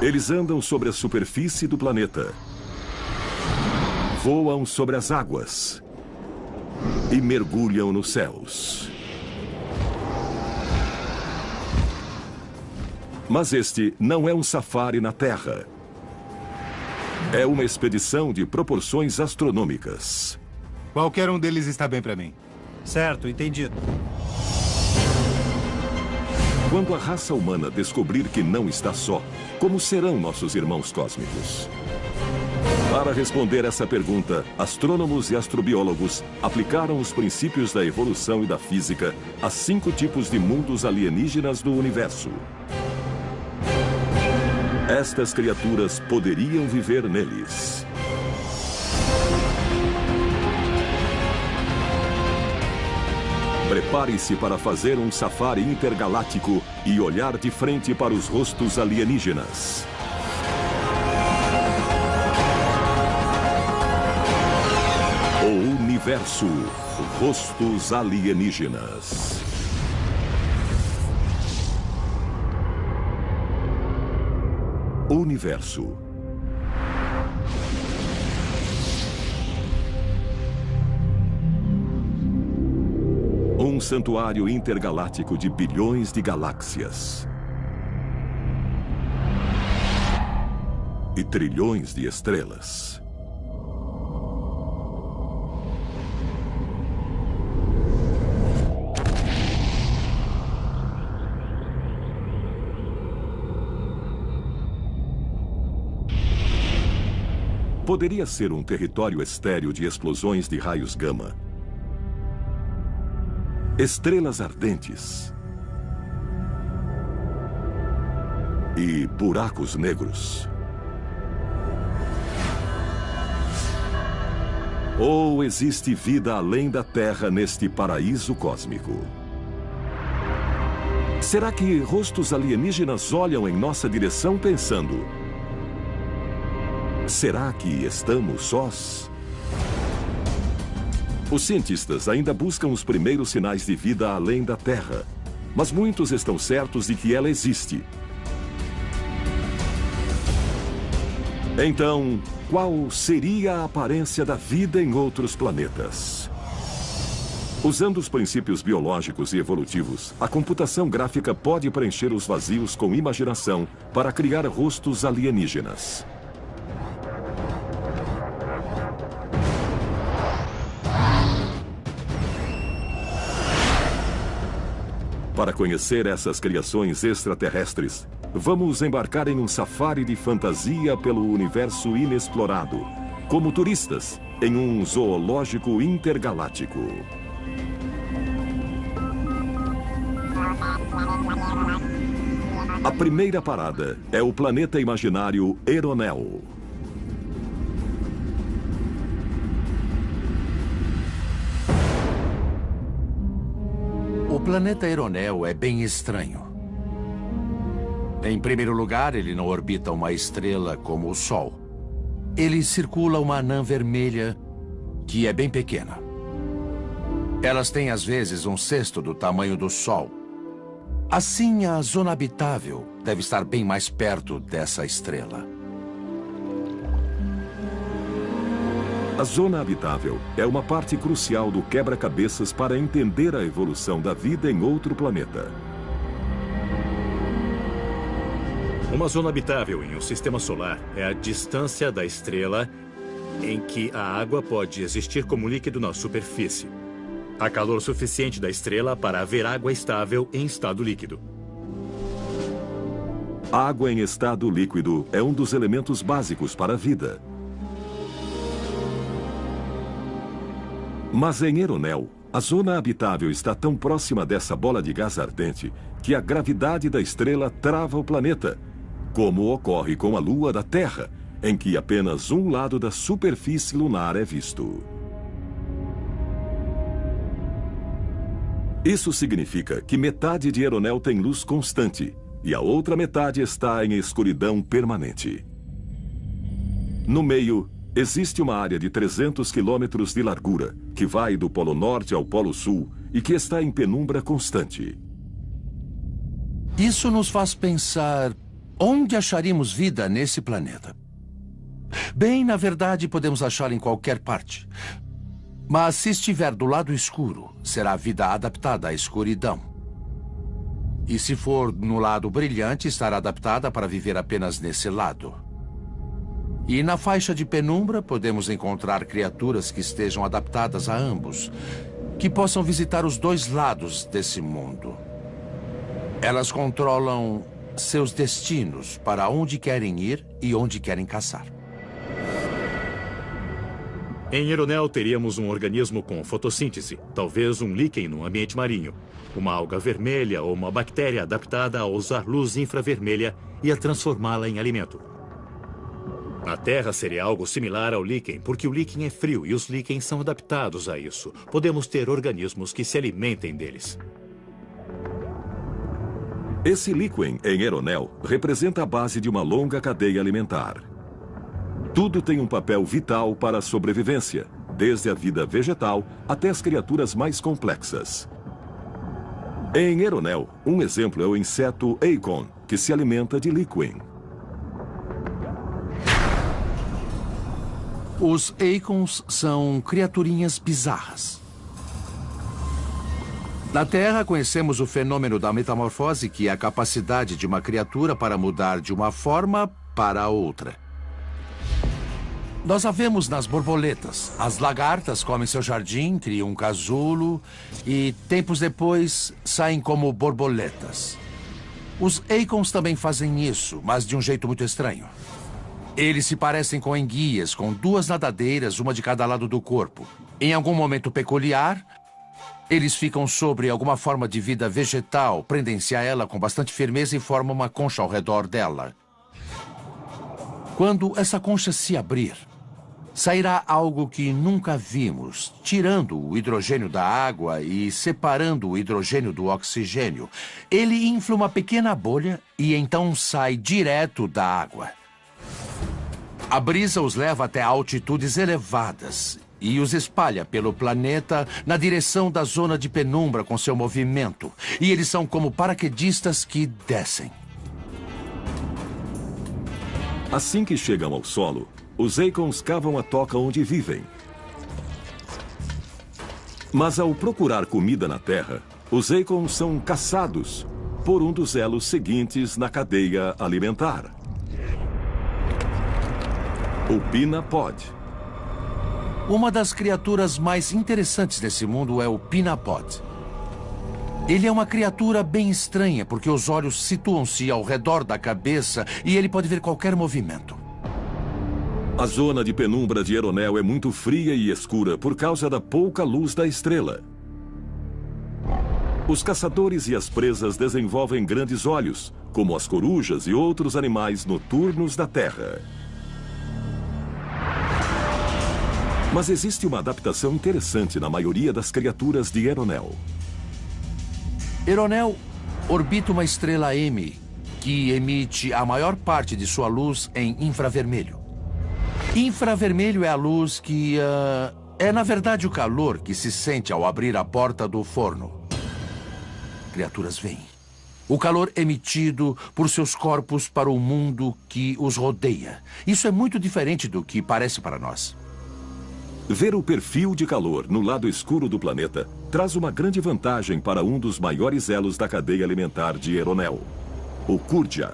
Eles andam sobre a superfície do planeta, voam sobre as águas e mergulham nos céus. Mas este não é um safari na Terra. É uma expedição de proporções astronômicas. Qualquer um deles está bem para mim. Certo, entendido. Quando a raça humana descobrir que não está só, como serão nossos irmãos cósmicos? Para responder essa pergunta, astrônomos e astrobiólogos aplicaram os princípios da evolução e da física a 5 tipos de mundos alienígenas do universo. Estas criaturas poderiam viver neles. Prepare-se para fazer um safari intergaláctico e olhar de frente para os rostos alienígenas. O universo, rostos alienígenas. Universo. Um santuário intergaláctico de bilhões de galáxias. E trilhões de estrelas. Poderia ser um território estéril de explosões de raios gama. Estrelas ardentes. E buracos negros. Ou existe vida além da Terra neste paraíso cósmico? Será que rostos alienígenas olham em nossa direção pensando: será que estamos sós? Os cientistas ainda buscam os primeiros sinais de vida além da Terra, mas muitos estão certos de que ela existe. Então, qual seria a aparência da vida em outros planetas? Usando os princípios biológicos e evolutivos, a computação gráfica pode preencher os vazios com imaginação para criar rostos alienígenas. Para conhecer essas criações extraterrestres, vamos embarcar em um safari de fantasia pelo universo inexplorado, como turistas em um zoológico intergaláctico. A primeira parada é o planeta imaginário Eronel. O planeta Eronel é bem estranho. Em primeiro lugar, ele não orbita uma estrela como o Sol. Ele circula uma anã vermelha que é bem pequena. Elas têm, às vezes, 1/6 do tamanho do Sol. Assim, a zona habitável deve estar bem mais perto dessa estrela. A zona habitável é uma parte crucial do quebra-cabeças para entender a evolução da vida em outro planeta. Uma zona habitável em um sistema solar é a distância da estrela em que a água pode existir como líquido na superfície. Há calor suficiente da estrela para haver água estável em estado líquido. Água em estado líquido é um dos elementos básicos para a vida. Mas em Eronel, a zona habitável está tão próxima dessa bola de gás ardente que a gravidade da estrela trava o planeta, como ocorre com a Lua da Terra, em que apenas um lado da superfície lunar é visto. Isso significa que metade de Eronel tem luz constante e a outra metade está em escuridão permanente. No meio, existe uma área de 300 quilômetros de largura, que vai do Polo Norte ao Polo Sul e que está em penumbra constante. Isso nos faz pensar Onde acharíamos vida nesse planeta? Bem, na verdade, podemos achá-la em qualquer parte. Mas se estiver do lado escuro, será vida adaptada à escuridão. E se for no lado brilhante, estará adaptada para viver apenas nesse lado. E na faixa de penumbra, podemos encontrar criaturas que estejam adaptadas a ambos, que possam visitar os dois lados desse mundo. Elas controlam seus destinos para onde querem ir e onde querem caçar. Em Eronel, teríamos um organismo com fotossíntese, talvez um líquen no ambiente marinho, uma alga vermelha ou uma bactéria adaptada a usar luz infravermelha e a transformá-la em alimento. Na Terra seria algo similar ao líquen, porque o líquen é frio e os líquens são adaptados a isso. Podemos ter organismos que se alimentem deles. Esse líquen em Eronel representa a base de uma longa cadeia alimentar. Tudo tem um papel vital para a sobrevivência, desde a vida vegetal até as criaturas mais complexas. Em Eronel, um exemplo é o inseto Eikon, que se alimenta de líquen. Os Eikons são criaturinhas bizarras. Na Terra, conhecemos o fenômeno da metamorfose, que é a capacidade de uma criatura para mudar de uma forma para outra. Nós a vemos nas borboletas. As lagartas comem seu jardim, criam um casulo e, tempos depois, saem como borboletas. Os Eikons também fazem isso, mas de um jeito muito estranho. Eles se parecem com enguias, com duas nadadeiras, uma de cada lado do corpo. Em algum momento peculiar, eles ficam sobre alguma forma de vida vegetal, prendem-se a ela com bastante firmeza e formam uma concha ao redor dela. Quando essa concha se abrir, sairá algo que nunca vimos, tirando o hidrogênio da água e separando o hidrogênio do oxigênio. Ele infla uma pequena bolha e então sai direto da água. A brisa os leva até altitudes elevadas e os espalha pelo planeta na direção da zona de penumbra com seu movimento. E eles são como paraquedistas que descem. Assim que chegam ao solo, os Eikons cavam a toca onde vivem. Mas ao procurar comida na Terra, os Eikons são caçados por um dos elos seguintes na cadeia alimentar. O Pinapod. Uma das criaturas mais interessantes desse mundo é o Pinapod. Ele é uma criatura bem estranha, porque os olhos situam-se ao redor da cabeça e ele pode ver qualquer movimento. A zona de penumbra de Eronel é muito fria e escura por causa da pouca luz da estrela. Os caçadores e as presas desenvolvem grandes olhos, como as corujas e outros animais noturnos da Terra. Mas existe uma adaptação interessante na maioria das criaturas de Eronel. Eronel orbita uma estrela M, que emite a maior parte de sua luz em infravermelho. Infravermelho é a luz que é, na verdade, o calor que se sente ao abrir a porta do forno. Criaturas vêm. O calor emitido por seus corpos para o mundo que os rodeia. Isso é muito diferente do que parece para nós. Ver o perfil de calor no lado escuro do planeta traz uma grande vantagem para um dos maiores elos da cadeia alimentar de Eronel, o Kurdia.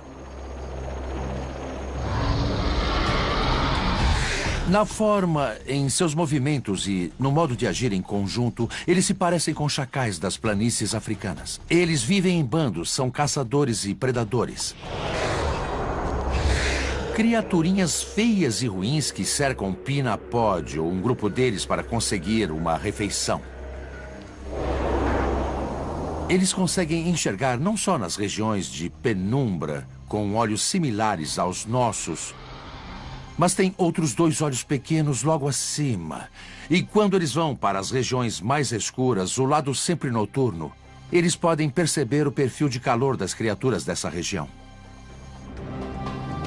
Na forma, em seus movimentos e no modo de agir em conjunto, eles se parecem com chacais das planícies africanas. Eles vivem em bandos, são caçadores e predadores. Criaturinhas feias e ruins que cercam um Pinapod ou um grupo deles para conseguir uma refeição. Eles conseguem enxergar não só nas regiões de penumbra, com olhos similares aos nossos, mas tem outros dois olhos pequenos logo acima. E quando eles vão para as regiões mais escuras, o lado sempre noturno, eles podem perceber o perfil de calor das criaturas dessa região.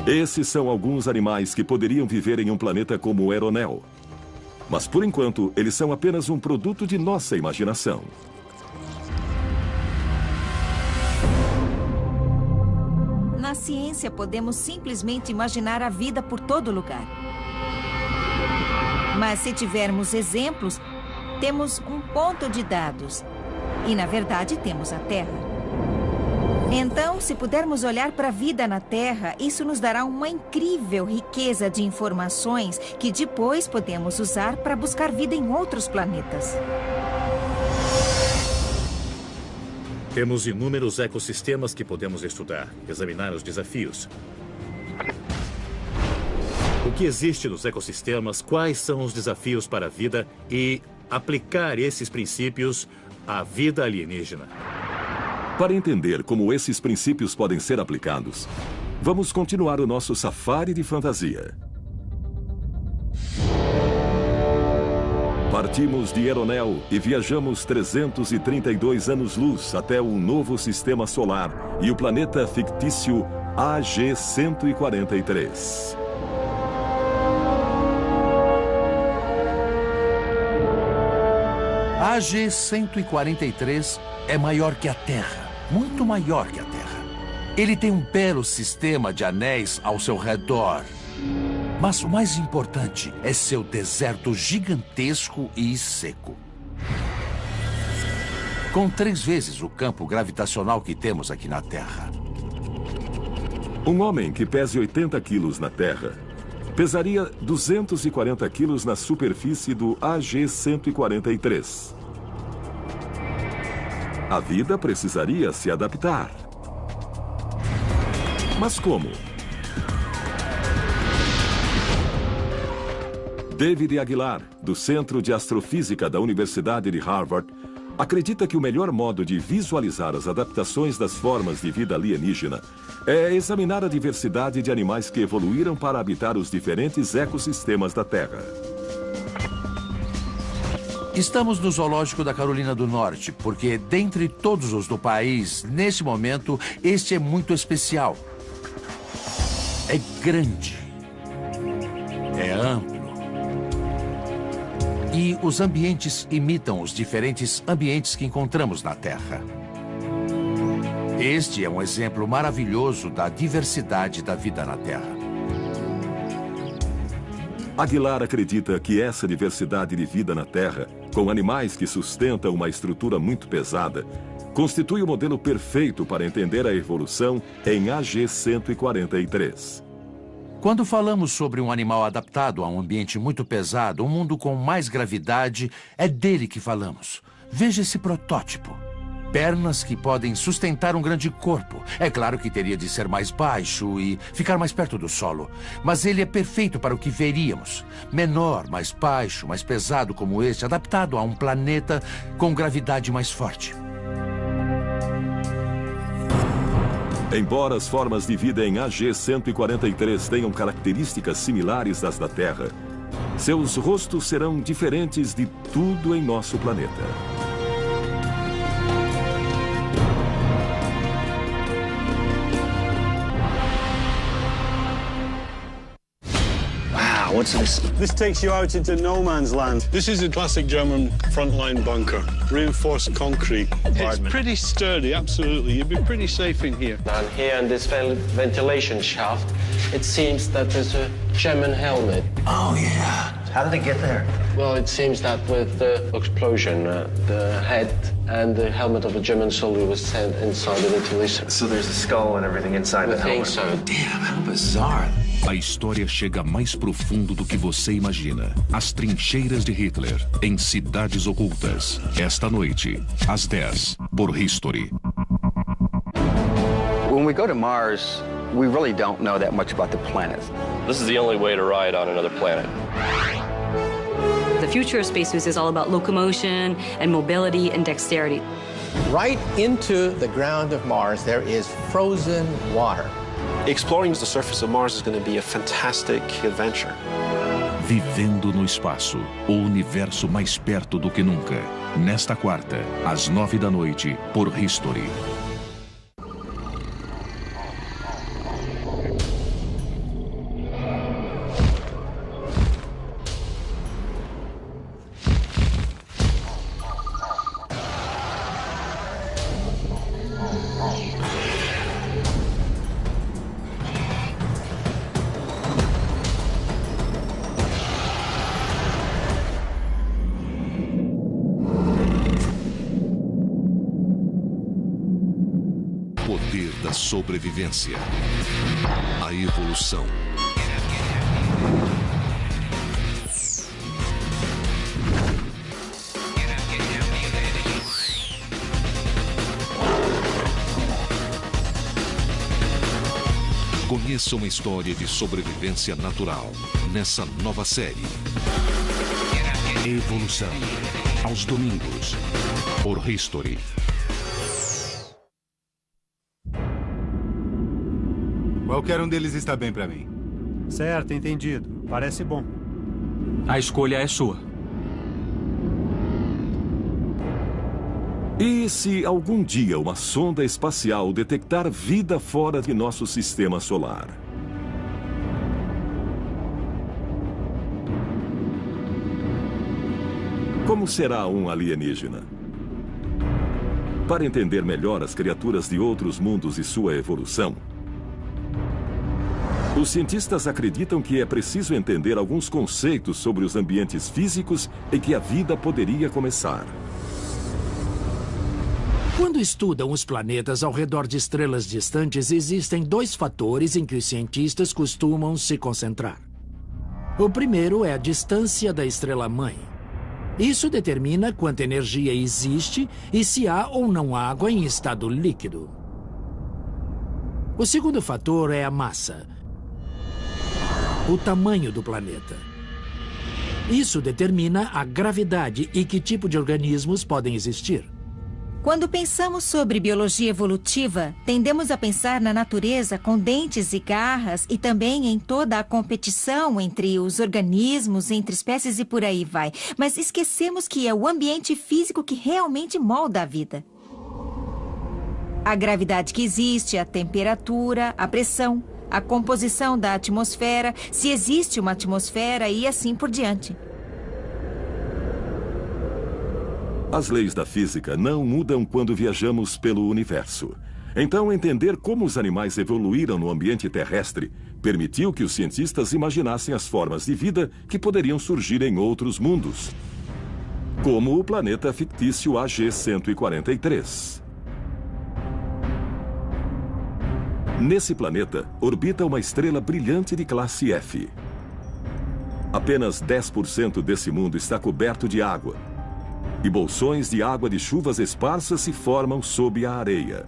Esses são alguns animais que poderiam viver em um planeta como Eronel. Mas, por enquanto, eles são apenas um produto de nossa imaginação. Na ciência ciência, podemos simplesmente imaginar a vida por todo lugar. Mas se tivermos exemplos, temos um ponto de dados. E, na verdade, temos a Terra. Então, se pudermos olhar para a vida na Terra, isso nos dará uma incrível riqueza de informações que depois podemos usar para buscar vida em outros planetas. Temos inúmeros ecossistemas que podemos estudar, examinar os desafios. O que existe nos ecossistemas, quais são os desafios para a vida e aplicar esses princípios à vida alienígena. Para entender como esses princípios podem ser aplicados, vamos continuar o nosso safari de fantasia. Partimos de Eronel e viajamos 332 anos-luz até um novo sistema solar e o planeta fictício AG-143. AG-143 é maior que a Terra, muito maior que a Terra. Ele tem um belo sistema de anéis ao seu redor. Mas o mais importante é seu deserto gigantesco e seco. Com 3 vezes o campo gravitacional que temos aqui na Terra. Um homem que pese 80 quilos na Terra pesaria 240 quilos na superfície do AG-143. A vida precisaria se adaptar. Mas como? David Aguilar, do Centro de Astrofísica da Universidade de Harvard, acredita que o melhor modo de visualizar as adaptações das formas de vida alienígena é examinar a diversidade de animais que evoluíram para habitar os diferentes ecossistemas da Terra. Estamos no zoológico da Carolina do Norte, porque dentre todos os do país, neste momento, este é muito especial. É grande. É amplo. E os ambientes imitam os diferentes ambientes que encontramos na Terra. Este é um exemplo maravilhoso da diversidade da vida na Terra. Aguilar acredita que essa diversidade de vida na Terra, com animais que sustentam uma estrutura muito pesada, constitui o modelo perfeito para entender a evolução em AG-143. Quando falamos sobre um animal adaptado a um ambiente muito pesado, um mundo com mais gravidade, é dele que falamos. Veja esse protótipo. Pernas que podem sustentar um grande corpo. É claro que teria de ser mais baixo e ficar mais perto do solo. Mas ele é perfeito para o que veríamos. Menor, mais baixo, mais pesado como este, adaptado a um planeta com gravidade mais forte. Embora as formas de vida em AG-143 tenham características similares às da Terra, seus rostos serão diferentes de tudo em nosso planeta. What's this? This takes you out into no man's land. This is a classic German frontline bunker. Reinforced concrete. It's pretty sturdy, absolutely. You'd be pretty safe in here. And here in this ventilation shaft, it seems that there's a German helmet. Oh, yeah. How did it get there? Well, it seems that with the explosion, the head and the helmet of a German soldier was sent inside the ventilation. So there's a skull and everything inside the helmet? I think so. Damn, how bizarre. A história chega mais profundo do que você imagina. As trincheiras de Hitler, em Cidades Ocultas. Esta noite, às 10, por History. When we go to Mars, we really don't know that much about the planet. This is the only way to ride on another planet. The future of spacesuits is all about locomotion and mobility and dexterity. Right into the ground of Mars, there is frozen water. Exploring the surface of Mars is going to be a fantastic adventure. Vivendo no espaço, o universo mais perto do que nunca. Nesta quarta, às 9 da noite, por History. sobrevivência, a evolução. Conheça uma história de sobrevivência natural nessa nova série. Evolução. Aos domingos, por History. Qualquer um deles está bem para mim. Certo, entendido. Parece bom. A escolha é sua. E se algum dia uma sonda espacial detectar vida fora de nosso sistema solar? Como será um alienígena? Para entender melhor as criaturas de outros mundos e sua evolução, os cientistas acreditam que é preciso entender alguns conceitos sobre os ambientes físicos em que a vida poderia começar. Quando estudam os planetas ao redor de estrelas distantes, existem dois fatores em que os cientistas costumam se concentrar. O primeiro é a distância da estrela-mãe. Isso determina quanta energia existe e se há ou não água em estado líquido. O segundo fator é a massa, o tamanho do planeta. Isso determina a gravidade e que tipo de organismos podem existir. Quando pensamos sobre biologia evolutiva, tendemos a pensar na natureza com dentes e garras e também em toda a competição entre os organismos, entre espécies e por aí vai. Mas esquecemos que é o ambiente físico que realmente molda a vida. A gravidade que existe, a temperatura, a pressão, a composição da atmosfera, se existe uma atmosfera e assim por diante. As leis da física não mudam quando viajamos pelo universo. Então, entender como os animais evoluíram no ambiente terrestre permitiu que os cientistas imaginassem as formas de vida que poderiam surgir em outros mundos, como o planeta fictício AG-143. Nesse planeta, orbita uma estrela brilhante de classe F. Apenas 10% desse mundo está coberto de água, e bolsões de água de chuvas esparsas se formam sob a areia.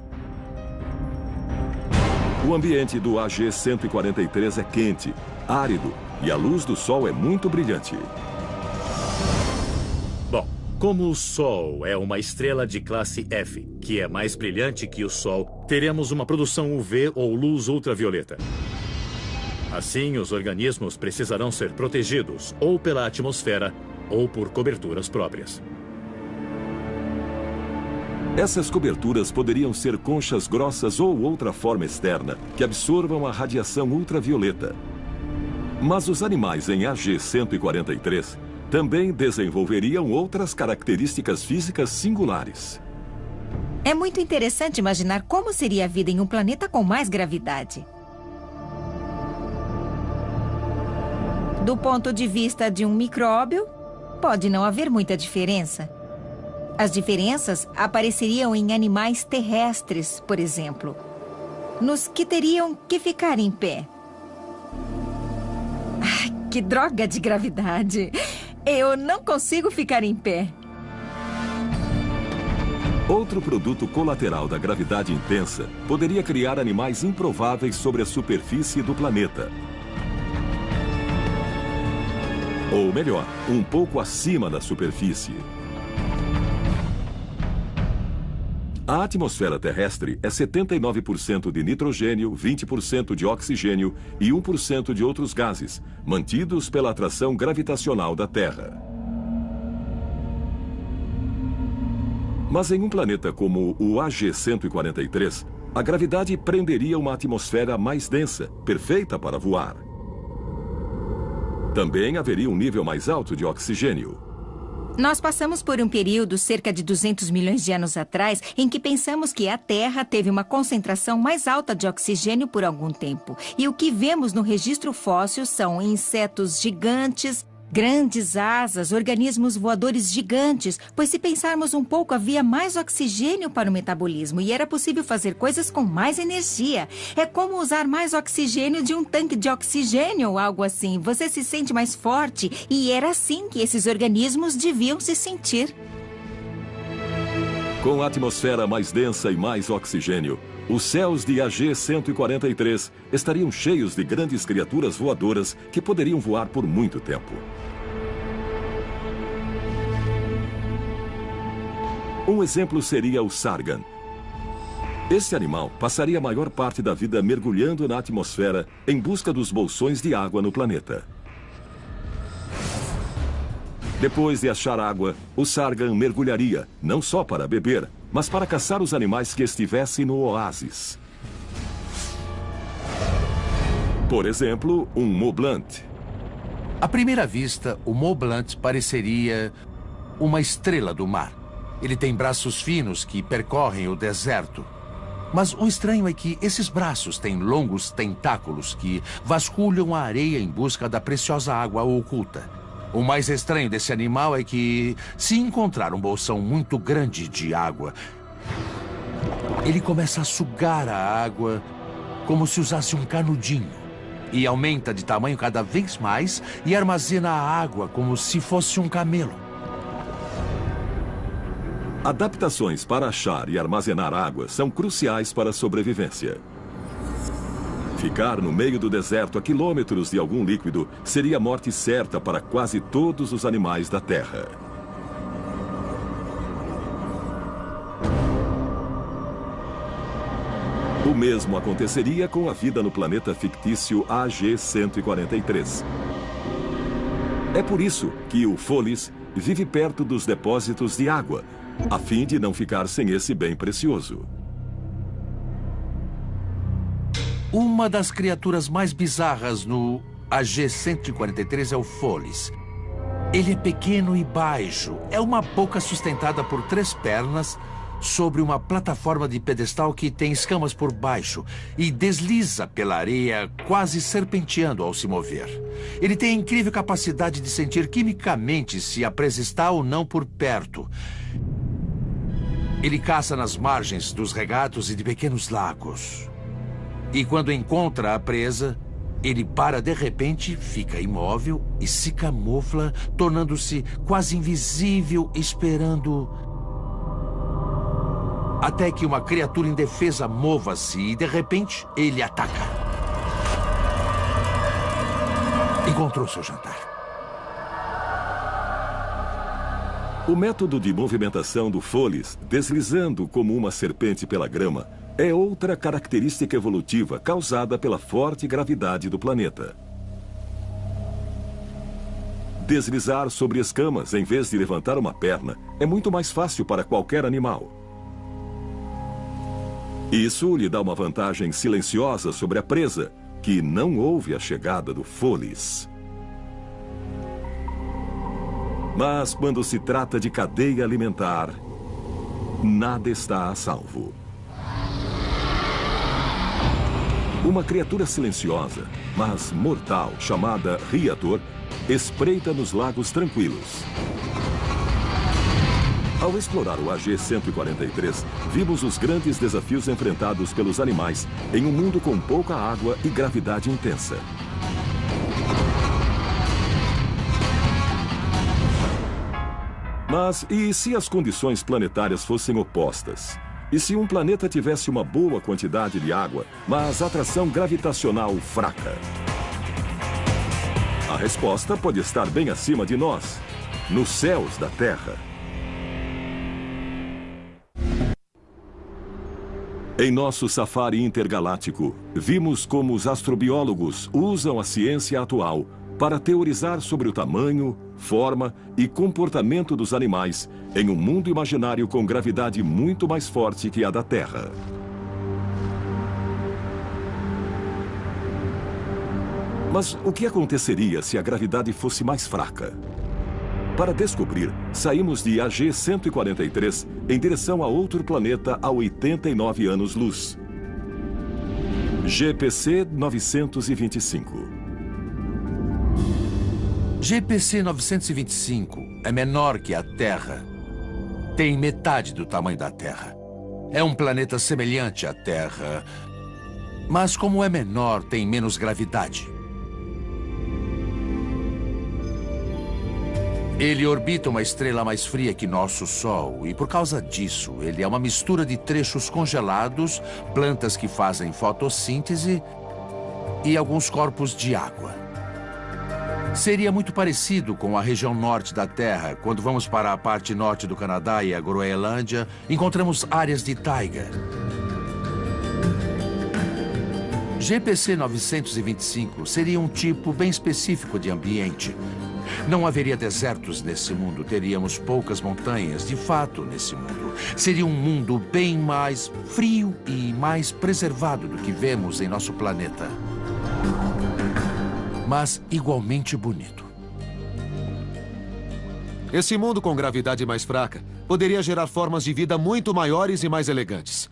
O ambiente do AG-143 é quente, árido, e a luz do Sol é muito brilhante. Bom, como o Sol é uma estrela de classe F, que é mais brilhante que o Sol, teremos uma produção UV ou luz ultravioleta. Assim, os organismos precisarão ser protegidos ou pela atmosfera ou por coberturas próprias. Essas coberturas poderiam ser conchas grossas ou outra forma externa que absorvam a radiação ultravioleta. Mas os animais em AG-143 também desenvolveriam outras características físicas singulares. É muito interessante imaginar como seria a vida em um planeta com mais gravidade. Do ponto de vista de um micróbio, pode não haver muita diferença. As diferenças apareceriam em animais terrestres, por exemplo, nos que teriam que ficar em pé. Ai, que droga de gravidade! Eu não consigo ficar em pé. Outro produto colateral da gravidade intensa poderia criar animais improváveis sobre a superfície do planeta. Ou melhor, um pouco acima da superfície. A atmosfera terrestre é 79% de nitrogênio, 20% de oxigênio e 1% de outros gases, mantidos pela atração gravitacional da Terra. Mas em um planeta como o AG-143, a gravidade prenderia uma atmosfera mais densa, perfeita para voar. Também haveria um nível mais alto de oxigênio. Nós passamos por um período, cerca de 200 milhões de anos atrás, em que pensamos que a Terra teve uma concentração mais alta de oxigênio por algum tempo. E o que vemos no registro fóssil são insetos gigantes, Grandes asas, organismos voadores gigantes, pois se pensarmos um pouco, havia mais oxigênio para o metabolismo e era possível fazer coisas com mais energia. É como usar mais oxigênio de um tanque de oxigênio ou algo assim. Você se sente mais forte e era assim que esses organismos deviam se sentir. Com a atmosfera mais densa e mais oxigênio, os céus de AG-143 estariam cheios de grandes criaturas voadoras que poderiam voar por muito tempo. Um exemplo seria o Sargan. Esse animal passaria a maior parte da vida mergulhando na atmosfera em busca dos bolsões de água no planeta. Depois de achar água, o Sargan mergulharia, não só para beber, mas para caçar os animais que estivessem no oásis. Por exemplo, um Moblant. À primeira vista, o Moblant pareceria uma estrela do mar. Ele tem braços finos que percorrem o deserto. Mas o estranho é que esses braços têm longos tentáculos que vasculham a areia em busca da preciosa água oculta. O mais estranho desse animal é que, se encontrar um bolsão muito grande de água, ele começa a sugar a água como se usasse um canudinho. E aumenta de tamanho cada vez mais e armazena a água como se fosse um camelo. Adaptações para achar e armazenar água são cruciais para a sobrevivência. Ficar no meio do deserto a quilômetros de algum líquido seria a morte certa para quase todos os animais da Terra. O mesmo aconteceria com a vida no planeta fictício AG-143. É por isso que o Folis vive perto dos depósitos de água, a fim de não ficar sem esse bem precioso. Uma das criaturas mais bizarras no AG-143 é o Folis. Ele é pequeno e baixo. É uma boca sustentada por 3 pernas sobre uma plataforma de pedestal que tem escamas por baixo e desliza pela areia, quase serpenteando ao se mover. Ele tem a incrível capacidade de sentir quimicamente se a presa está ou não por perto. Ele caça nas margens dos regatos e de pequenos lagos. E quando encontra a presa, ele para de repente, fica imóvel e se camufla, tornando-se quase invisível, esperando até que uma criatura indefesa mova-se e, de repente, ele ataca. Encontrou seu jantar. O método de movimentação do Folis, deslizando como uma serpente pela grama, é outra característica evolutiva causada pela forte gravidade do planeta. Deslizar sobre escamas em vez de levantar uma perna é muito mais fácil para qualquer animal. Isso lhe dá uma vantagem silenciosa sobre a presa, que não ouve a chegada do Folis. Mas quando se trata de cadeia alimentar, nada está a salvo. Uma criatura silenciosa, mas mortal, chamada Riator, espreita nos lagos tranquilos. Ao explorar o AG-143, vimos os grandes desafios enfrentados pelos animais em um mundo com pouca água e gravidade intensa. Mas e se as condições planetárias fossem opostas? E se um planeta tivesse uma boa quantidade de água, mas atração gravitacional fraca? A resposta pode estar bem acima de nós, nos céus da Terra. Em nosso safari intergaláctico, vimos como os astrobiólogos usam a ciência atual para teorizar sobre o tamanho, forma e comportamento dos animais em um mundo imaginário com gravidade muito mais forte que a da Terra. Mas o que aconteceria se a gravidade fosse mais fraca? Para descobrir, saímos de AG-143 em direção a outro planeta a 89 anos-luz. GPC 925. GPC 925 é menor que a Terra. Tem metade do tamanho da Terra. É um planeta semelhante à Terra, mas como é menor, tem menos gravidade. Ele orbita uma estrela mais fria que nosso Sol, e por causa disso, ele é uma mistura de trechos congelados, plantas que fazem fotossíntese e alguns corpos de água. Seria muito parecido com a região norte da Terra. Quando vamos para a parte norte do Canadá e a Groenlândia, encontramos áreas de taiga. GPC 925 seria um tipo bem específico de ambiente. Não haveria desertos nesse mundo, teríamos poucas montanhas, de fato, nesse mundo. Seria um mundo bem mais frio e mais preservado do que vemos em nosso planeta. Mas igualmente bonito. Esse mundo com gravidade mais fraca poderia gerar formas de vida muito maiores e mais elegantes.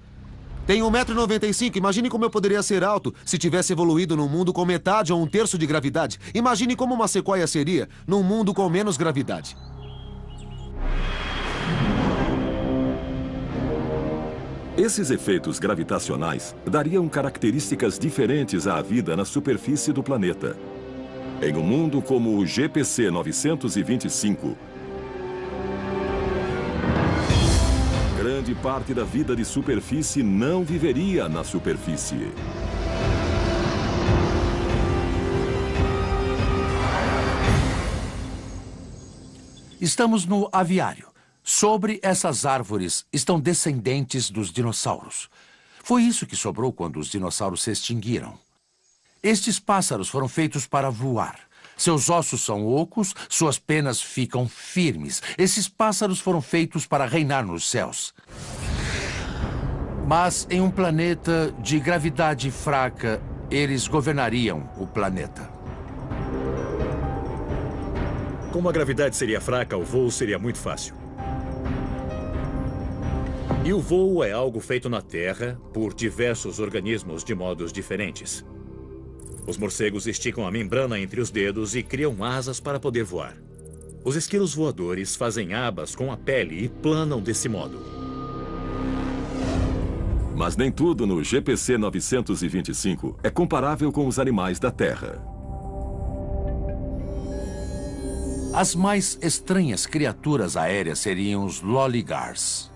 Tenho 1,95 m. Imagine como eu poderia ser alto se tivesse evoluído num mundo com metade ou um terço de gravidade. Imagine como uma sequoia seria num mundo com menos gravidade. Esses efeitos gravitacionais dariam características diferentes à vida na superfície do planeta. Em um mundo como o GPC 925, grande parte da vida de superfície não viveria na superfície. Estamos no aviário. Sobre essas árvores estão descendentes dos dinossauros. Foi isso que sobrou quando os dinossauros se extinguiram. Estes pássaros foram feitos para voar. Seus ossos são ocos, suas penas ficam firmes. Esses pássaros foram feitos para reinar nos céus. Mas em um planeta de gravidade fraca, eles governariam o planeta. Como a gravidade seria fraca, o voo seria muito fácil. E o voo é algo feito na Terra por diversos organismos de modos diferentes. Os morcegos esticam a membrana entre os dedos e criam asas para poder voar. Os esquilos voadores fazem abas com a pele e planam desse modo. Mas nem tudo no GPC 925 é comparável com os animais da Terra. As mais estranhas criaturas aéreas seriam os loligars.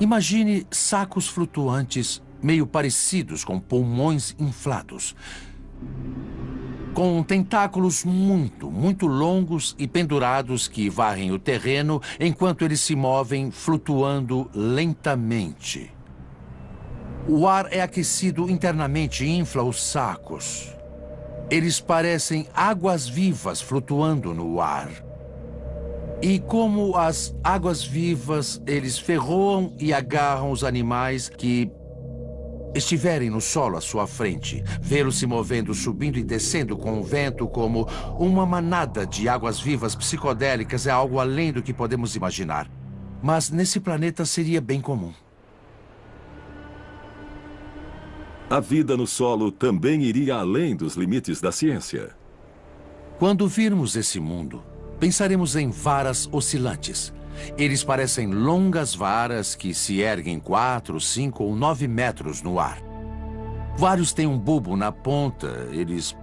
Imagine sacos flutuantes meio parecidos com pulmões inflados, com tentáculos muito longos e pendurados que varrem o terreno enquanto eles se movem flutuando lentamente. O ar é aquecido internamente e infla os sacos. Eles parecem águas-vivas flutuando no ar. E como as águas-vivas, eles ferroam e agarram os animais que estiverem no solo à sua frente. Vê-los se movendo, subindo e descendo com o vento como uma manada de águas-vivas psicodélicas é algo além do que podemos imaginar. Mas nesse planeta seria bem comum. A vida no solo também iria além dos limites da ciência. Quando virmos esse mundo, pensaremos em varas oscilantes. Eles parecem longas varas que se erguem 4, 5 ou 9 metros no ar. Vários têm um bulbo na ponta, eles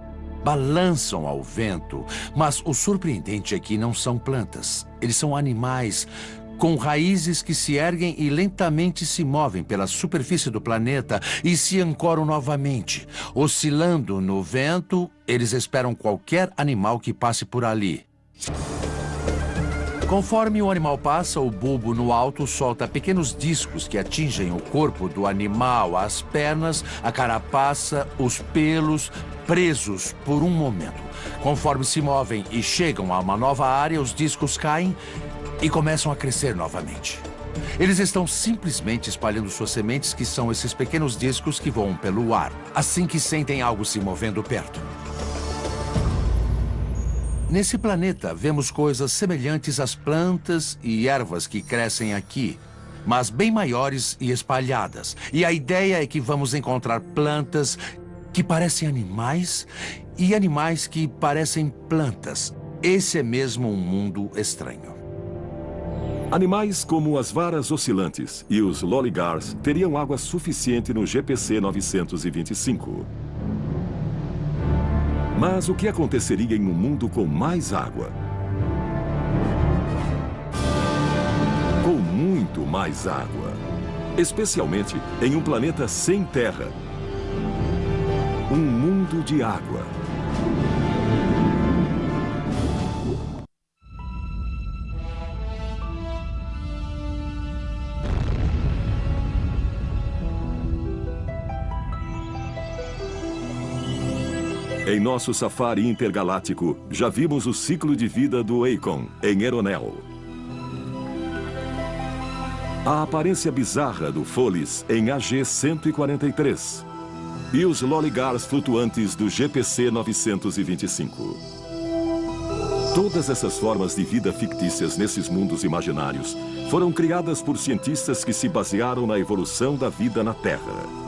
balançam ao vento, mas o surpreendente é que não são plantas. Eles são animais com raízes que se erguem e lentamente se movem pela superfície do planeta e se ancoram novamente. Oscilando no vento, eles esperam qualquer animal que passe por ali. Conforme o animal passa, o bulbo no alto solta pequenos discos que atingem o corpo do animal, as pernas, a carapaça, os pelos, presos por um momento. Conforme se movem e chegam a uma nova área, os discos caem e começam a crescer novamente. Eles estão simplesmente espalhando suas sementes, que são esses pequenos discos que voam pelo ar, assim que sentem algo se movendo perto. Nesse planeta, vemos coisas semelhantes às plantas e ervas que crescem aqui, mas bem maiores e espalhadas. E a ideia é que vamos encontrar plantas que parecem animais e animais que parecem plantas. Esse é mesmo um mundo estranho. Animais como as varas oscilantes e os loligars teriam água suficiente no GPC 925. Mas o que aconteceria em um mundo com mais água? Com muito mais água. Especialmente em um planeta sem terra. Um mundo de água. Em nosso safari intergaláctico, já vimos o ciclo de vida do Eikon, em Eronel. A aparência bizarra do Folis, em AG-143. E os Loligars flutuantes do GPC 925. Todas essas formas de vida fictícias nesses mundos imaginários foram criadas por cientistas que se basearam na evolução da vida na Terra.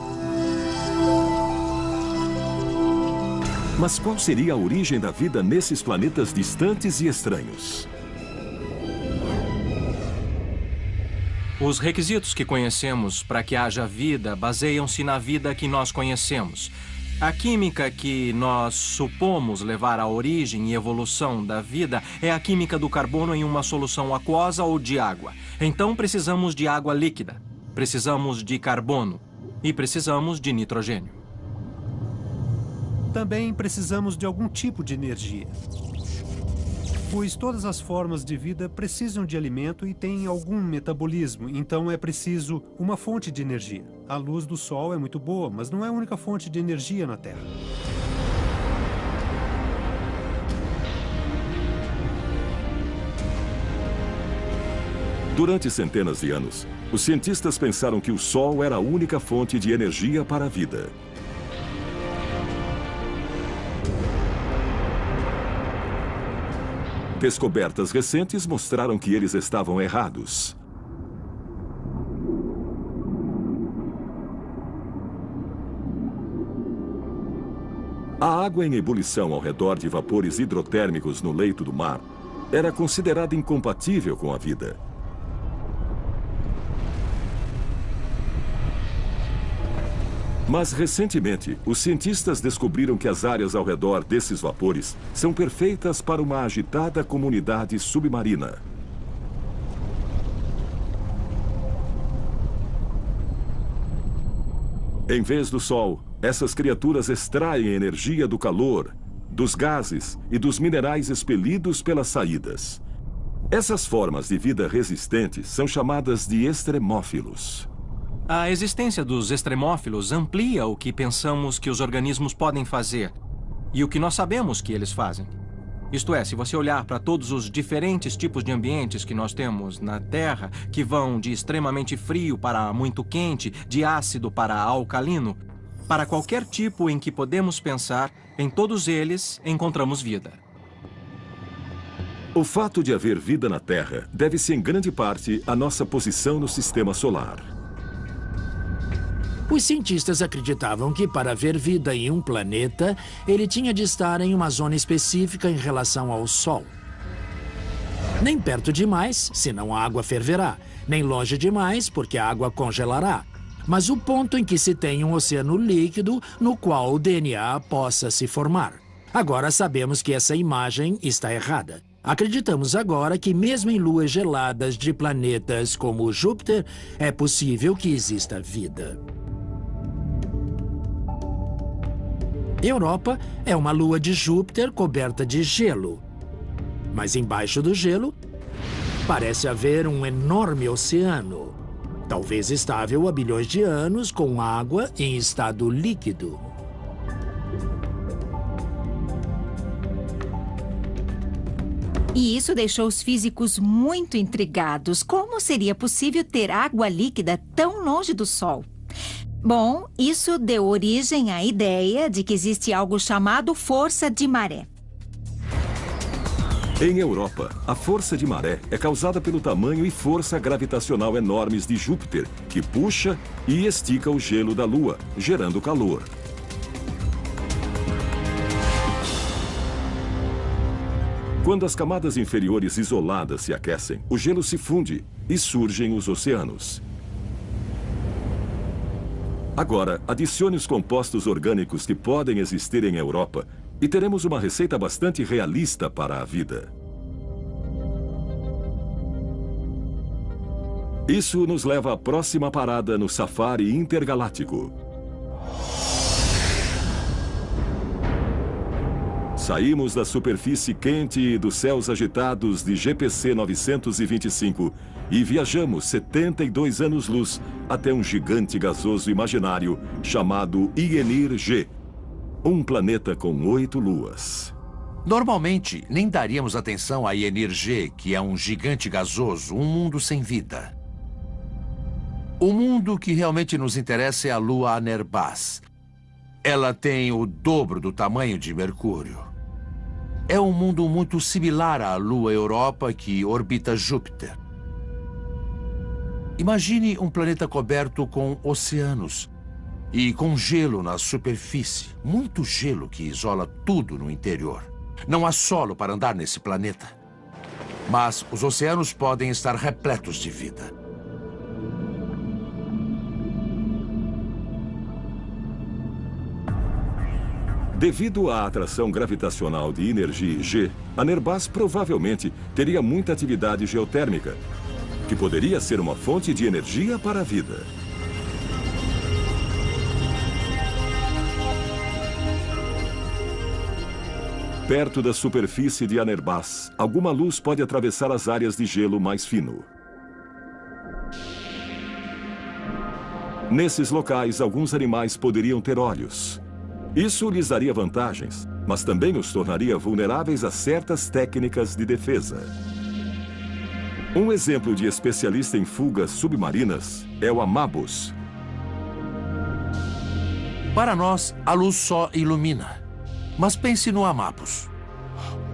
Mas qual seria a origem da vida nesses planetas distantes e estranhos? Os requisitos que conhecemos para que haja vida baseiam-se na vida que nós conhecemos. A química que nós supomos levar à origem e evolução da vida é a química do carbono em uma solução aquosa ou de água. Então precisamos de água líquida, precisamos de carbono e precisamos de nitrogênio. Também precisamos de algum tipo de energia. Pois todas as formas de vida precisam de alimento e têm algum metabolismo, então é preciso uma fonte de energia. A luz do Sol é muito boa, mas não é a única fonte de energia na Terra. Durante centenas de anos, os cientistas pensaram que o Sol era a única fonte de energia para a vida. Descobertas recentes mostraram que eles estavam errados. A água em ebulição ao redor de vapores hidrotérmicos no leito do mar era considerada incompatível com a vida. Mas, recentemente, os cientistas descobriram que as áreas ao redor desses vapores são perfeitas para uma agitada comunidade submarina. Em vez do Sol, essas criaturas extraem energia do calor, dos gases e dos minerais expelidos pelas saídas. Essas formas de vida resistentes são chamadas de extremófilos. A existência dos extremófilos amplia o que pensamos que os organismos podem fazer e o que nós sabemos que eles fazem. Isto é, se você olhar para todos os diferentes tipos de ambientes que nós temos na Terra, que vão de extremamente frio para muito quente, de ácido para alcalino, para qualquer tipo em que podemos pensar, em todos eles encontramos vida. O fato de haver vida na Terra deve-se em grande parte à nossa posição no sistema solar. Os cientistas acreditavam que para haver vida em um planeta, ele tinha de estar em uma zona específica em relação ao Sol. Nem perto demais, senão a água ferverá. Nem longe demais, porque a água congelará. Mas o ponto em que se tem um oceano líquido no qual o DNA possa se formar. Agora sabemos que essa imagem está errada. Acreditamos agora que mesmo em luas geladas de planetas como Júpiter, é possível que exista vida. Europa é uma lua de Júpiter coberta de gelo. Mas embaixo do gelo, parece haver um enorme oceano. Talvez estável há bilhões de anos, com água em estado líquido. E isso deixou os físicos muito intrigados. Como seria possível ter água líquida tão longe do Sol? Bom, isso deu origem à ideia de que existe algo chamado força de maré. Em Europa, a força de maré é causada pelo tamanho e força gravitacional enormes de Júpiter, que puxa e estica o gelo da Lua, gerando calor. Quando as camadas inferiores isoladas se aquecem, o gelo se funde e surgem os oceanos. Agora, adicione os compostos orgânicos que podem existir em Europa e teremos uma receita bastante realista para a vida. Isso nos leva à próxima parada no safari intergaláctico. Saímos da superfície quente e dos céus agitados de GPC 925 e viajamos 72 anos-luz até um gigante gasoso imaginário chamado Ynir G, um planeta com 8 luas. Normalmente, nem daríamos atenção a Ynir G, que é um gigante gasoso, um mundo sem vida. O mundo que realmente nos interessa é a lua Anerbas. Ela tem o dobro do tamanho de Mercúrio. É um mundo muito similar à lua Europa, que orbita Júpiter. Imagine um planeta coberto com oceanos e com gelo na superfície. Muito gelo que isola tudo no interior. Não há solo para andar nesse planeta. Mas os oceanos podem estar repletos de vida. Devido à atração gravitacional de Ynir G, Anerbas provavelmente teria muita atividade geotérmica, que poderia ser uma fonte de energia para a vida. Perto da superfície de Anerbas, alguma luz pode atravessar as áreas de gelo mais fino. Nesses locais, alguns animais poderiam ter olhos. Isso lhes daria vantagens, mas também os tornaria vulneráveis a certas técnicas de defesa. Um exemplo de especialista em fugas submarinas é o Amabus. Para nós, a luz só ilumina. Mas pense no Amabus.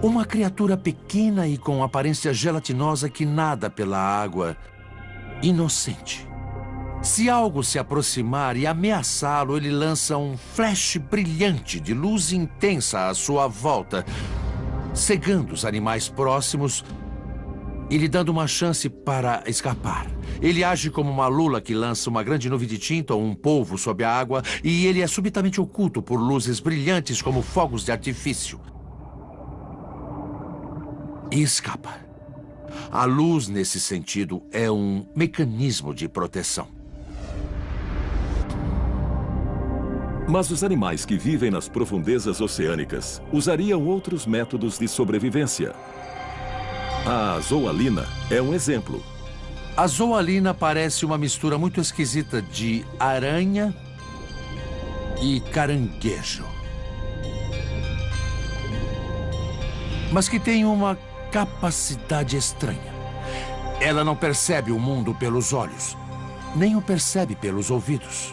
Uma criatura pequena e com aparência gelatinosa que nada pela água, inocente. Se algo se aproximar e ameaçá-lo, ele lança um flash brilhante de luz intensa à sua volta, cegando os animais próximos e lhe dando uma chance para escapar. Ele age como uma lula que lança uma grande nuvem de tinta ou um polvo sob a água, e ele é subitamente oculto por luzes brilhantes como fogos de artifício. E escapa. A luz, nesse sentido, é um mecanismo de proteção. Mas os animais que vivem nas profundezas oceânicas usariam outros métodos de sobrevivência. A zoalina é um exemplo. A zoalina parece uma mistura muito esquisita de aranha e caranguejo. Mas que tem uma capacidade estranha. Ela não percebe o mundo pelos olhos, nem o percebe pelos ouvidos.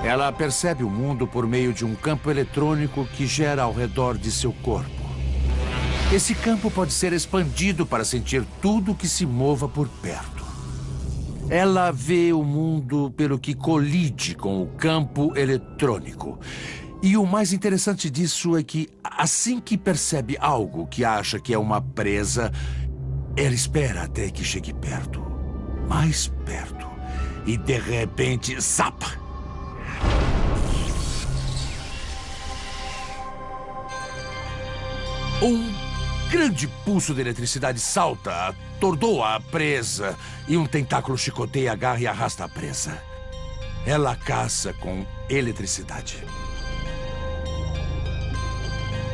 Ela percebe o mundo por meio de um campo eletrônico que gera ao redor de seu corpo. Esse campo pode ser expandido para sentir tudo que se mova por perto. Ela vê o mundo pelo que colide com o campo eletrônico. E o mais interessante disso é que, assim que percebe algo que acha que é uma presa, ela espera até que chegue perto. Mais perto. E, de repente, zap! Um grande pulso de eletricidade salta, atordoa a presa, e um tentáculo chicoteia, agarra e arrasta a presa. Ela caça com eletricidade.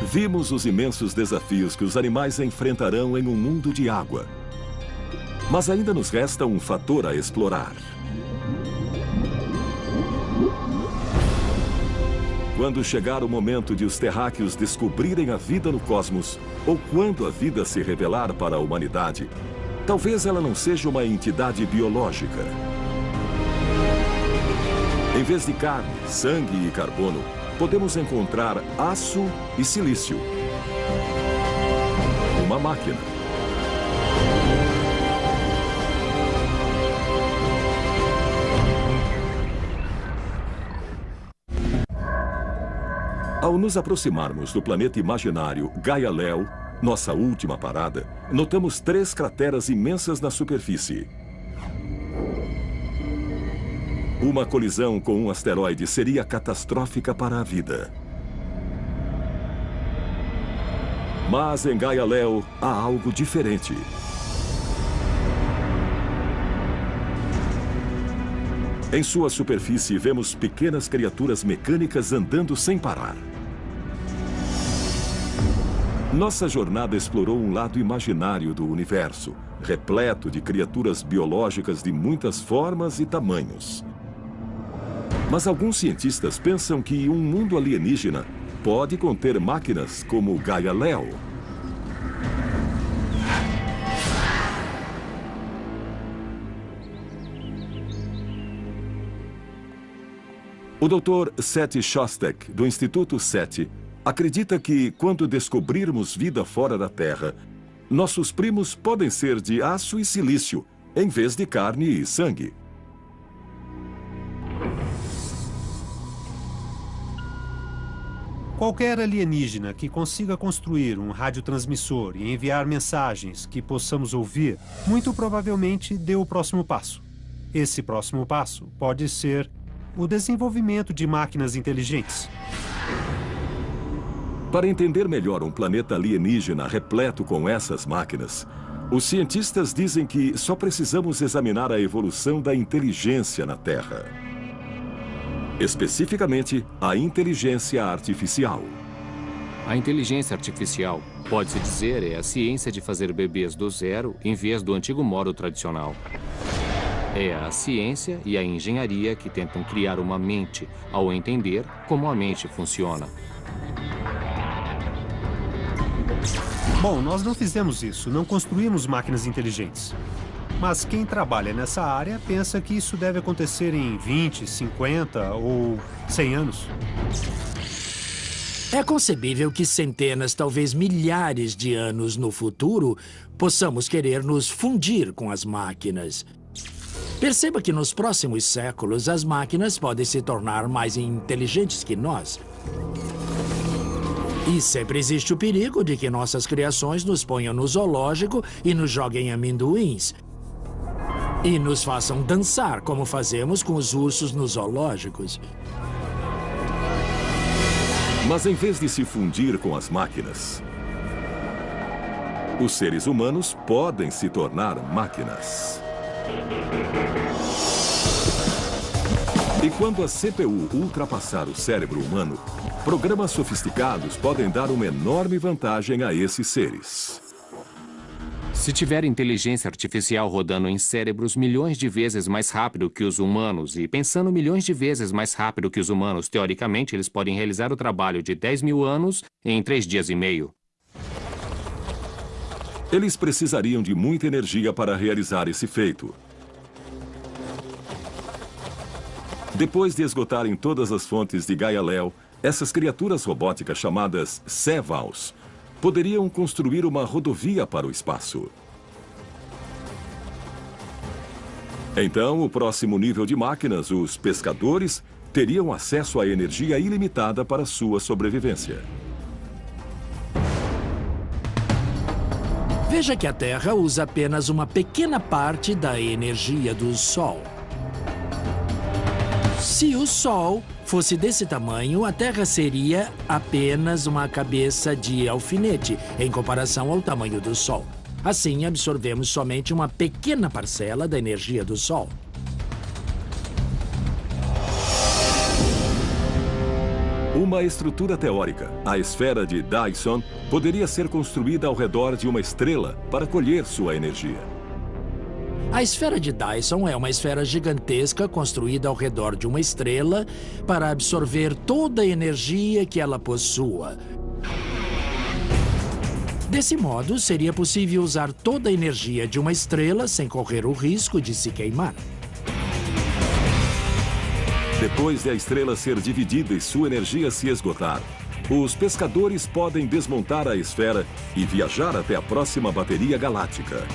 Vimos os imensos desafios que os animais enfrentarão em um mundo de água. Mas ainda nos resta um fator a explorar. Quando chegar o momento de os terráqueos descobrirem a vida no cosmos, ou quando a vida se revelar para a humanidade, talvez ela não seja uma entidade biológica. Em vez de carne, sangue e carbono, podemos encontrar aço e silício. Uma máquina. Ao nos aproximarmos do planeta imaginário Gaia Léo, Nossa última parada, notamos 3 crateras imensas na superfície. Uma colisão com um asteroide seria catastrófica para a vida. Mas em Gaia Leo há algo diferente. Em sua superfície, vemos pequenas criaturas mecânicas andando sem parar. Nossa jornada explorou um lado imaginário do universo, repleto de criaturas biológicas de muitas formas e tamanhos. Mas alguns cientistas pensam que um mundo alienígena pode conter máquinas como Gaia Leo. O Dr. Seth Shostak, do Instituto SETI, acredita que, quando descobrirmos vida fora da Terra, nossos primos podem ser de aço e silício, em vez de carne e sangue. Qualquer alienígena que consiga construir um radiotransmissor e enviar mensagens que possamos ouvir, muito provavelmente deu o próximo passo. Esse próximo passo pode ser o desenvolvimento de máquinas inteligentes. Para entender melhor um planeta alienígena repleto com essas máquinas, os cientistas dizem que só precisamos examinar a evolução da inteligência na Terra. Especificamente, a inteligência artificial. A inteligência artificial, pode-se dizer, é a ciência de fazer bebês do zero em vez do antigo modo tradicional. É a ciência e a engenharia que tentam criar uma mente ao entender como a mente funciona. Bom, nós não fizemos isso, não construímos máquinas inteligentes. Mas quem trabalha nessa área pensa que isso deve acontecer em 20, 50 ou 100 anos. É concebível que centenas, talvez milhares de anos no futuro, possamos querer nos fundir com as máquinas. Perceba que nos próximos séculos as máquinas podem se tornar mais inteligentes que nós. E sempre existe o perigo de que nossas criações nos ponham no zoológico e nos joguem amendoins. E nos façam dançar, como fazemos com os ursos nos zoológicos. Mas em vez de se fundir com as máquinas, os seres humanos podem se tornar máquinas. E quando a CPU ultrapassar o cérebro humano, programas sofisticados podem dar uma enorme vantagem a esses seres. Se tiver inteligência artificial rodando em cérebros milhões de vezes mais rápido que os humanos e pensando milhões de vezes mais rápido que os humanos, teoricamente, eles podem realizar o trabalho de 10.000 anos em 3 dias e meio. Eles precisariam de muita energia para realizar esse feito. Depois de esgotarem todas as fontes de Gaia Leo, essas criaturas robóticas chamadas Cevals poderiam construir uma rodovia para o espaço. Então, o próximo nível de máquinas, os pescadores, teriam acesso a energia ilimitada para sua sobrevivência. Veja que a Terra usa apenas uma pequena parte da energia do Sol. Se o Sol fosse desse tamanho, a Terra seria apenas uma cabeça de alfinete em comparação ao tamanho do Sol. Assim, absorvemos somente uma pequena parcela da energia do Sol. Uma estrutura teórica, a esfera de Dyson, poderia ser construída ao redor de uma estrela para colher sua energia. A esfera de Dyson é uma esfera gigantesca construída ao redor de uma estrela para absorver toda a energia que ela possua. Desse modo, seria possível usar toda a energia de uma estrela sem correr o risco de se queimar. Depois de a estrela ser dividida e sua energia se esgotar, os pescadores podem desmontar a esfera e viajar até a próxima bateria galáctica.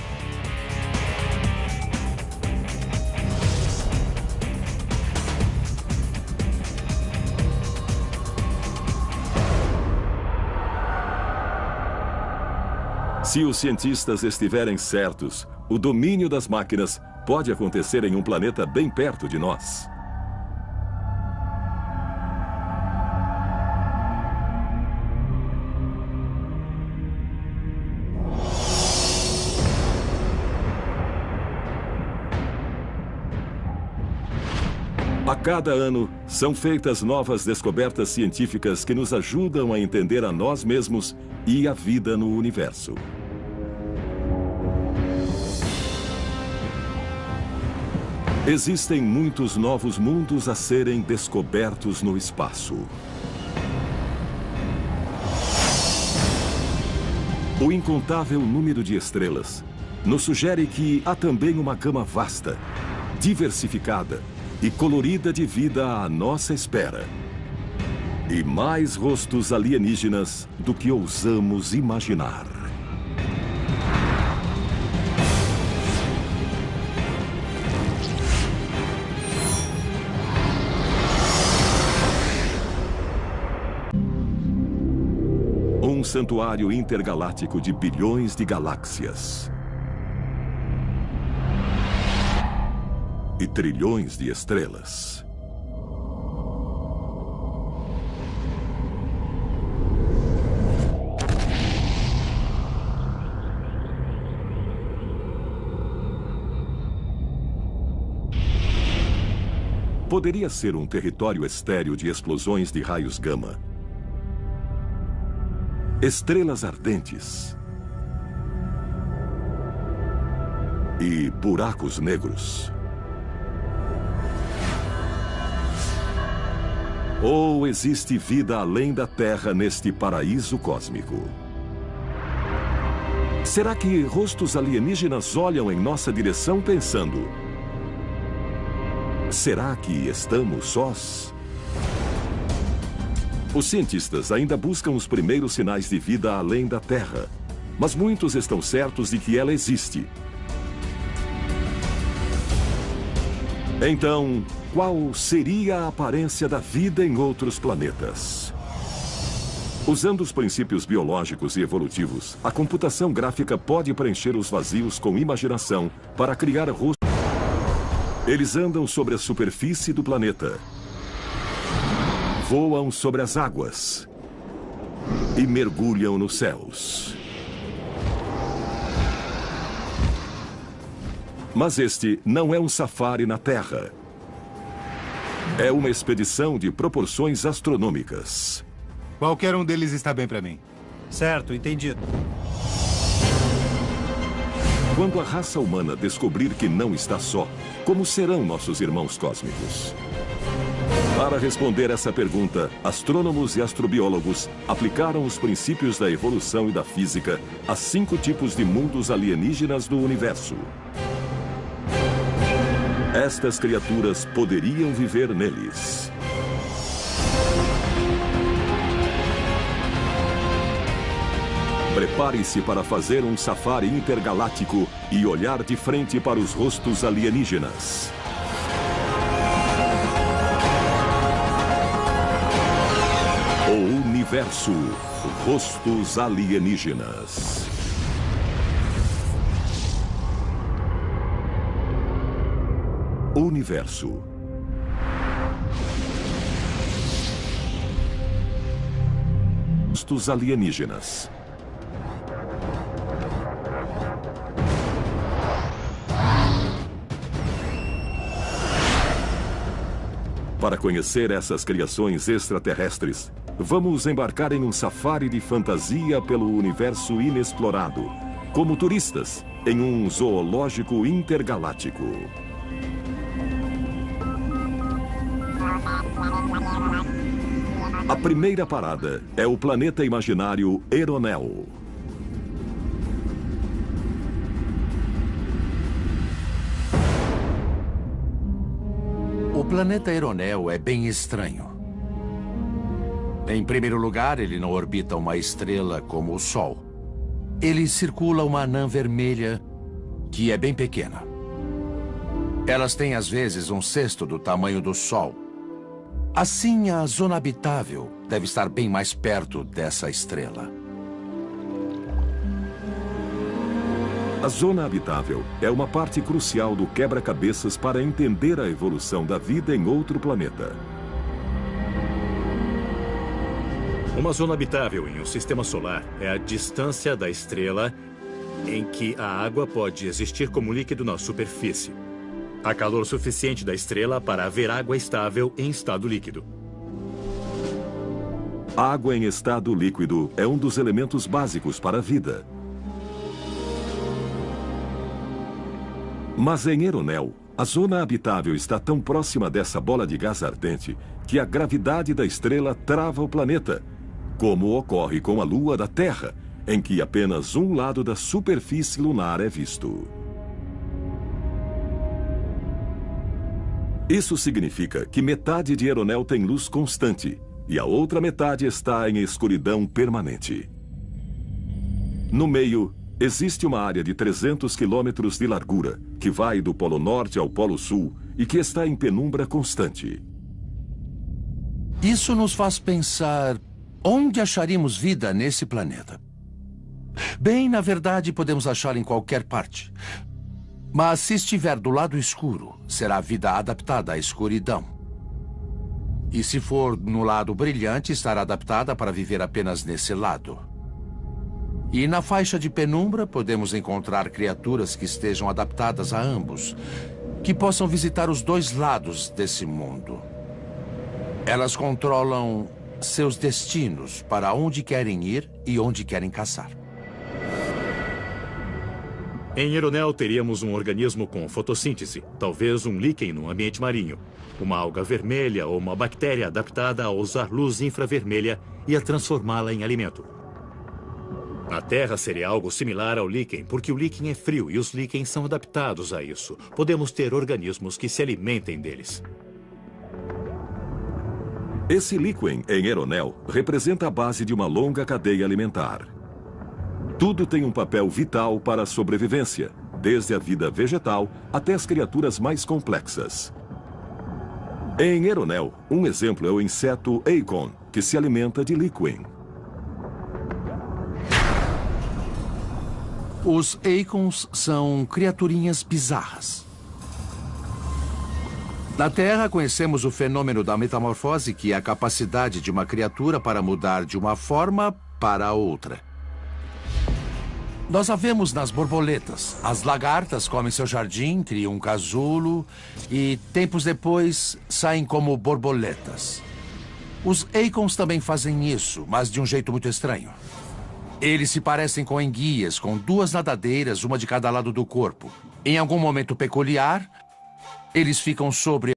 Se os cientistas estiverem certos, o domínio das máquinas pode acontecer em um planeta bem perto de nós. A cada ano, são feitas novas descobertas científicas que nos ajudam a entender a nós mesmos e a vida no universo. Existem muitos novos mundos a serem descobertos no espaço. O incontável número de estrelas nos sugere que há também uma gama vasta, diversificada e colorida de vida à nossa espera. E mais rostos alienígenas do que ousamos imaginar. Um santuário intergaláctico de bilhões de galáxias. E trilhões de estrelas. Poderia ser um território estéril de explosões de raios gama. Estrelas ardentes. E buracos negros. Ou existe vida além da Terra neste paraíso cósmico? Será que rostos alienígenas olham em nossa direção pensando: será que estamos sós? Os cientistas ainda buscam os primeiros sinais de vida além da Terra, mas muitos estão certos de que ela existe. Então, qual seria a aparência da vida em outros planetas? Usando os princípios biológicos e evolutivos, a computação gráfica pode preencher os vazios com imaginação para criar rostos. Eles andam sobre a superfície do planeta, voam sobre as águas e mergulham nos céus. Mas este não é um safari na Terra. É uma expedição de proporções astronômicas. Qualquer um deles está bem para mim. Certo, entendido. Quando a raça humana descobrir que não está só, como serão nossos irmãos cósmicos? Para responder essa pergunta, astrônomos e astrobiólogos aplicaram os princípios da evolução e da física a 5 tipos de mundos alienígenas do universo. Estas criaturas poderiam viver neles. Prepare-se para fazer um safari intergaláctico e olhar de frente para os rostos alienígenas. O universo, rostos alienígenas. Universo. Rostos alienígenas. Para conhecer essas criações extraterrestres, vamos embarcar em um safari de fantasia pelo universo inexplorado, como turistas em um zoológico intergaláctico. A primeira parada é o planeta imaginário Eronel. O planeta Eronel é bem estranho. Em primeiro lugar, ele não orbita uma estrela como o Sol. Ele circula uma anã vermelha que é bem pequena. Elas têm, às vezes, 1/6 do tamanho do Sol. Assim, a zona habitável deve estar bem mais perto dessa estrela. A zona habitável é uma parte crucial do quebra-cabeças para entender a evolução da vida em outro planeta. Uma zona habitável em um sistema solar é a distância da estrela em que a água pode existir como líquido na superfície. Há calor suficiente da estrela para haver água estável em estado líquido. Água em estado líquido é um dos elementos básicos para a vida. Mas em Eronel, a zona habitável está tão próxima dessa bola de gás ardente que a gravidade da estrela trava o planeta, como ocorre com a Lua da Terra, em que apenas um lado da superfície lunar é visto. Isso significa que metade de Eronel tem luz constante e a outra metade está em escuridão permanente. No meio, existe uma área de 300 quilômetros de largura, que vai do Polo Norte ao Polo Sul e que está em penumbra constante. Isso nos faz pensar onde acharíamos vida nesse planeta. Bem, na verdade, podemos achá-la em qualquer parte. Mas se estiver do lado escuro, será a vida adaptada à escuridão. E se for no lado brilhante, estará adaptada para viver apenas nesse lado. E na faixa de penumbra, podemos encontrar criaturas que estejam adaptadas a ambos, que possam visitar os dois lados desse mundo. Elas controlam seus destinos para onde querem ir e onde querem caçar. Em Eronel, teríamos um organismo com fotossíntese, talvez um líquen no ambiente marinho, uma alga vermelha ou uma bactéria adaptada a usar luz infravermelha e a transformá-la em alimento. Na Terra seria algo similar ao líquen, porque o líquen é frio e os líquens são adaptados a isso. Podemos ter organismos que se alimentem deles. Esse líquen em Eronel representa a base de uma longa cadeia alimentar. Tudo tem um papel vital para a sobrevivência, desde a vida vegetal até as criaturas mais complexas. Em Eronel, um exemplo é o inseto Acorn, que se alimenta de líquen. Os Acorns são criaturinhas bizarras. Na Terra, conhecemos o fenômeno da metamorfose, que é a capacidade de uma criatura para mudar de uma forma para outra. Nós a vemos nas borboletas. As lagartas comem seu jardim, criam um casulo e, tempos depois, saem como borboletas. Os Acorns também fazem isso, mas de um jeito muito estranho. Eles se parecem com enguias, com duas nadadeiras, uma de cada lado do corpo. Em algum momento peculiar, eles ficam sobre